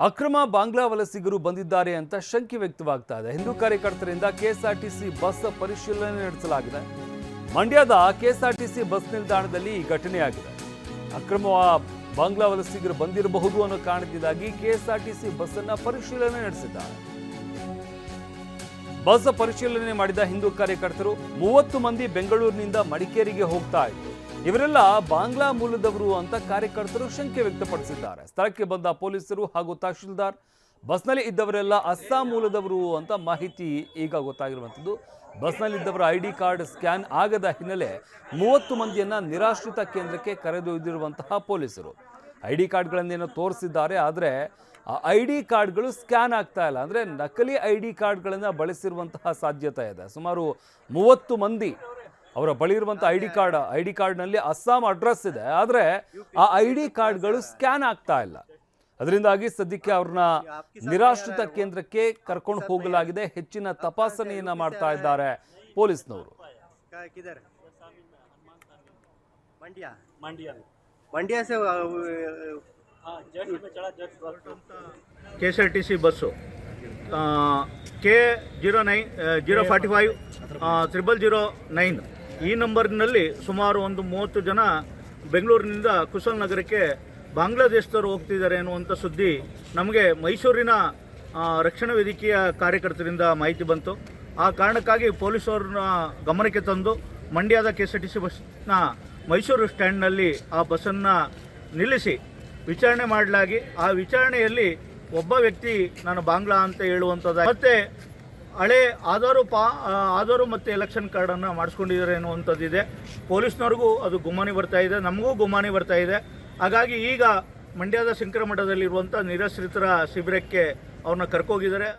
ಅಕ್ರಮ ಬಾಂಗ್ಲಾ ವಲಸಿಗರು ಬಂದಿದ್ದಾರೆ ಅಂತ ಶಂಕೆ ವ್ಯಕ್ತವಾಗ್ತಾ ಇದೆ. ಹಿಂದೂ ಕಾರ್ಯಕರ್ತರಿಂದ ಕೆಎಸ್ಆರ್ಟಿಸಿ ಬಸ್ ಪರಿಶೀಲನೆ ನಡೆಸಲಾಗಿದೆ. ಮಂಡ್ಯದ ಕೆಎಸ್ಆರ್ಟಿಸಿ ಬಸ್ ನಿಲ್ದಾಣದಲ್ಲಿ ಈ ಘಟನೆಯಾಗಿದೆ. ಅಕ್ರಮ ಬಾಂಗ್ಲಾ ವಲಸಿಗರು ಬಂದಿರಬಹುದು ಅನ್ನೋ ಕಾರಣದಿಂದಾಗಿ ಕೆಎಸ್ಆರ್ಟಿಸಿ ಬಸ್ ಅನ್ನ ಪರಿಶೀಲನೆ ನಡೆಸಿದ್ದಾರೆ. ಬಸ್ ಪರಿಶೀಲನೆ ಮಾಡಿದ ಹಿಂದೂ ಕಾರ್ಯಕರ್ತರು 30 ಮಂದಿ ಬೆಂಗಳೂರಿನಿಂದ ಮಡಿಕೇರಿಗೆ ಹೋಗ್ತಾ ಇದ್ರು. ಇವರೆಲ್ಲ ಬಾಂಗ್ಲಾ ಮೂಲದವರು ಅಂತ ಕಾರ್ಯಕರ್ತರು ಶಂಕೆ ವ್ಯಕ್ತಪಡಿಸಿದ್ದಾರೆ. ಸ್ಥಳಕ್ಕೆ ಬಂದ ಪೊಲೀಸರು ಹಾಗೂ ತಹಶೀಲ್ದಾರ್ ಬಸ್ನಲ್ಲಿ ಇದ್ದವರೆಲ್ಲ ಅಸ್ಸಾಂ ಮೂಲದವರು ಅಂತ ಮಾಹಿತಿ ಈಗ ಗೊತ್ತಾಗಿರುವಂಥದ್ದು. ಬಸ್ನಲ್ಲಿದ್ದವರ ಐಡಿ ಕಾರ್ಡ್ ಸ್ಕ್ಯಾನ್ ಆಗದ ಹಿನ್ನೆಲೆ 30 ಮಂದಿಯನ್ನ ನಿರಾಶ್ರಿತ ಕೇಂದ್ರಕ್ಕೆ ಕರೆದೊಯ್ದಿರುವಂತಹ ಪೊಲೀಸರು ಐಡಿ ಕಾರ್ಡ್ಗಳನ್ನೇನೋ ತೋರಿಸಿದ್ದಾರೆ. ಆದರೆ ಆ ಐಡಿ ಕಾರ್ಡ್ಗಳು ಸ್ಕ್ಯಾನ್ ಆಗ್ತಾ ಇಲ್ಲ. ಅಂದರೆ ನಕಲಿ ಐಡಿ ಕಾರ್ಡ್ಗಳನ್ನು ಬಳಸಿರುವಂತಹ ಸಾಧ್ಯತೆ ಇದೆ. ಸುಮಾರು 30 ಮಂದಿ ಅವರ ಬಳಿ ಇರುವಂಥ ಐಡಿ ಕಾರ್ಡ್ನಲ್ಲಿ ಅಸ್ಸಾಂ ಅಡ್ರೆಸ್ ಇದೆ. ಆದರೆ ಆ ಐಡಿ ಕಾರ್ಡ್ಗಳು ಸ್ಕ್ಯಾನ್ ಆಗ್ತಾ ಇಲ್ಲ. ಅದರಿಂದಾಗಿ ಸದ್ಯಕ್ಕೆ ಅವ್ರನ್ನ ನಿರಾಶ್ರಿತ ಕೇಂದ್ರಕ್ಕೆ ಕರ್ಕೊಂಡು ಹೋಗಲಾಗಿದೆ. ಹೆಚ್ಚಿನ ತಪಾಸಣೆಯನ್ನ ಮಾಡ್ತಾ ಇದ್ದಾರೆ ಪೊಲೀಸ್ನವರು. ಕೆಎಸ್ಆರ್ಟಿಸಿ ಬಸ್ಸು K045 0009 ಈ ನಂಬರ್ನಲ್ಲಿ ಸುಮಾರು ಒಂದು 30 ಜನ ಬೆಂಗಳೂರಿನಿಂದ ಕುಶಾಲನಗರಕ್ಕೆ ಬಾಂಗ್ಲಾದೇಶದವರು ಹೋಗ್ತಿದ್ದಾರೆ ಅನ್ನುವಂಥ ಸುದ್ದಿ ನಮಗೆ ಮೈಸೂರಿನ ರಕ್ಷಣಾ ವೇದಿಕೆಯ ಕಾರ್ಯಕರ್ತರಿಂದ ಮಾಹಿತಿ ಬಂತು. ಆ ಕಾರಣಕ್ಕಾಗಿ ಪೊಲೀಸರನ್ನ ಗಮನಕ್ಕೆ ತಂದು ಮಂಡ್ಯದ ಕೆಎಸ್ಆರ್ಟಿಸಿ ಬಸ್ನ ಮೈಸೂರು ಸ್ಟ್ಯಾಂಡ್ನಲ್ಲಿ ಆ ಬಸ್ಸನ್ನು ನಿಲ್ಲಿಸಿ ವಿಚಾರಣೆ ಮಾಡಲಾಗಿ ಆ ವಿಚಾರಣೆಯಲ್ಲಿ ಒಬ್ಬ ವ್ಯಕ್ತಿ ನಾನು ಬಾಂಗ್ಲಾ ಅಂತ ಹೇಳುವಂಥದ್ದು ಮತ್ತೆ ಹಳೆ ಆಧಾರು ಮತ್ತು ಎಲೆಕ್ಷನ್ ಕಾರ್ಡನ್ನು ಮಾಡಿಸ್ಕೊಂಡಿದ್ದಾರೆ ಅನ್ನುವಂಥದ್ದಿದೆ. ಪೊಲೀಸ್ನವ್ರಿಗೂ ಅದು ಗುಮಾನಿ ಬರ್ತಾ ಇದೆ, ನಮಗೂ ಗುಮಾನಿ ಬರ್ತಾ ಇದೆ. ಹಾಗಾಗಿ ಈಗ ಮಂಡ್ಯದ ಶಂಕರಮಠದಲ್ಲಿರುವಂಥ ನಿರಾಶ್ರಿತರ ಶಿಬಿರಕ್ಕೆ ಅವ್ರನ್ನ ಕರ್ಕೋಗಿದ್ದಾರೆ.